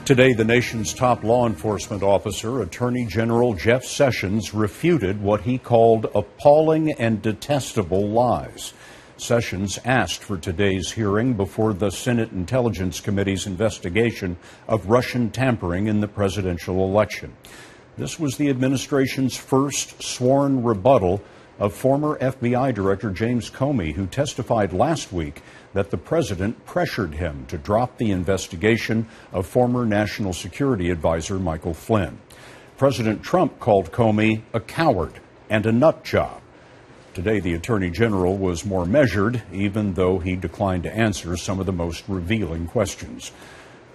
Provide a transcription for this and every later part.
Today, the nation's top law enforcement officer, Attorney General Jeff Sessions, refuted what he called appalling and detestable lies. Sessions asked for today's hearing before the Senate Intelligence Committee's investigation of Russian tampering in the presidential election. This was the administration's first sworn rebuttal of former FBI Director James Comey, who testified last week that the president pressured him to drop the investigation of former National Security Advisor Michael Flynn. President Trump called Comey a coward and a nut job. Today, the Attorney General was more measured, even though he declined to answer some of the most revealing questions.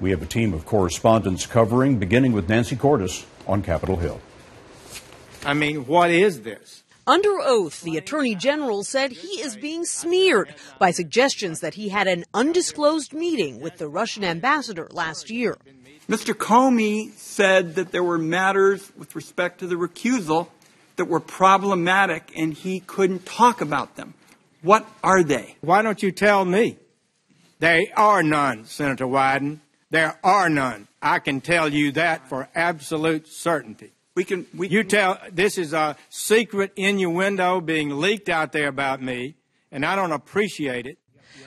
We have a team of correspondents covering, beginning with Nancy Cordes on Capitol Hill. I mean, what is this? Under oath, the Attorney General said he is being smeared by suggestions that he had an undisclosed meeting with the Russian ambassador last year. Mr. Comey said that there were matters with respect to the recusal that were problematic and he couldn't talk about them. What are they? Why don't you tell me? There are none, Senator Wyden. There are none. I can tell you that for absolute certainty. This is a secret innuendo being leaked out there about me, and I don't appreciate it.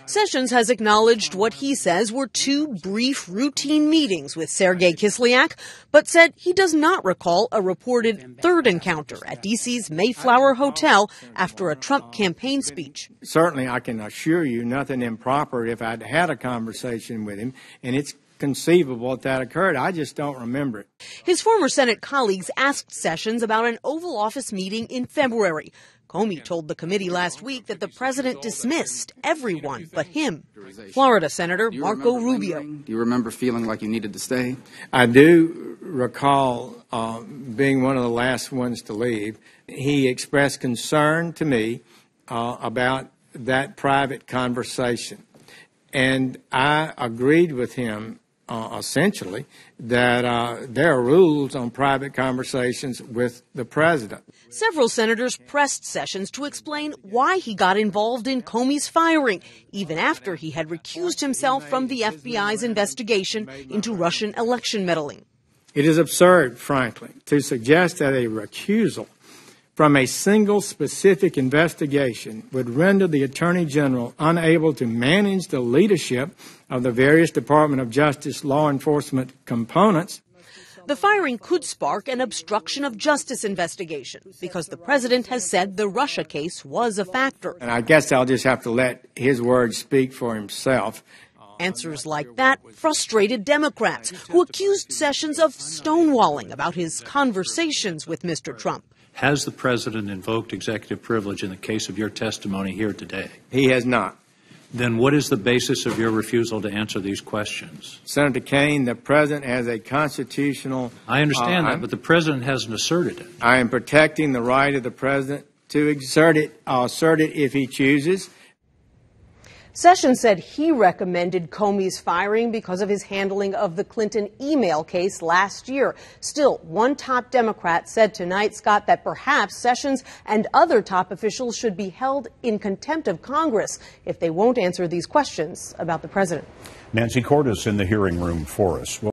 Sessions has acknowledged what he says were two brief routine meetings with Sergei Kislyak, but said he does not recall a reported third encounter at D.C.'s Mayflower Hotel after a Trump campaign speech. Certainly, I can assure you nothing improper if I'd had a conversation with him, and it's conceivable that occurred. I just don't remember it. His former Senate colleagues asked Sessions about an Oval Office meeting in February. Comey told the committee last week that the president dismissed everyone but him. Florida Senator Marco Rubio. Do you remember feeling like you needed to stay? I do recall being one of the last ones to leave. He expressed concern to me about that private conversation. And I agreed with him essentially that there are rules on private conversations with the president. Several senators pressed Sessions to explain why he got involved in Comey's firing, even after he had recused himself from the FBI's investigation into Russian election meddling. It is absurd, frankly, to suggest that a recusal from a single specific investigation would render the Attorney General unable to manage the leadership of the various Department of Justice law enforcement components. The firing could spark an obstruction of justice investigation because the president has said the Russia case was a factor. And I guess I'll just have to let his words speak for himself. Answers like that frustrated Democrats who accused Sessions of stonewalling about his conversations with Mr. Trump. Has the president invoked executive privilege in the case of your testimony here today? He has not. Then what is the basis of your refusal to answer these questions? Senator Kaine, the president has a constitutional... I understand that, but the president hasn't asserted it. I am protecting the right of the president to assert it if he chooses. Sessions said he recommended Comey's firing because of his handling of the Clinton email case last year. Still, one top Democrat said tonight, Scott, that perhaps Sessions and other top officials should be held in contempt of Congress if they won't answer these questions about the president. Nancy Cordes in the hearing room for us.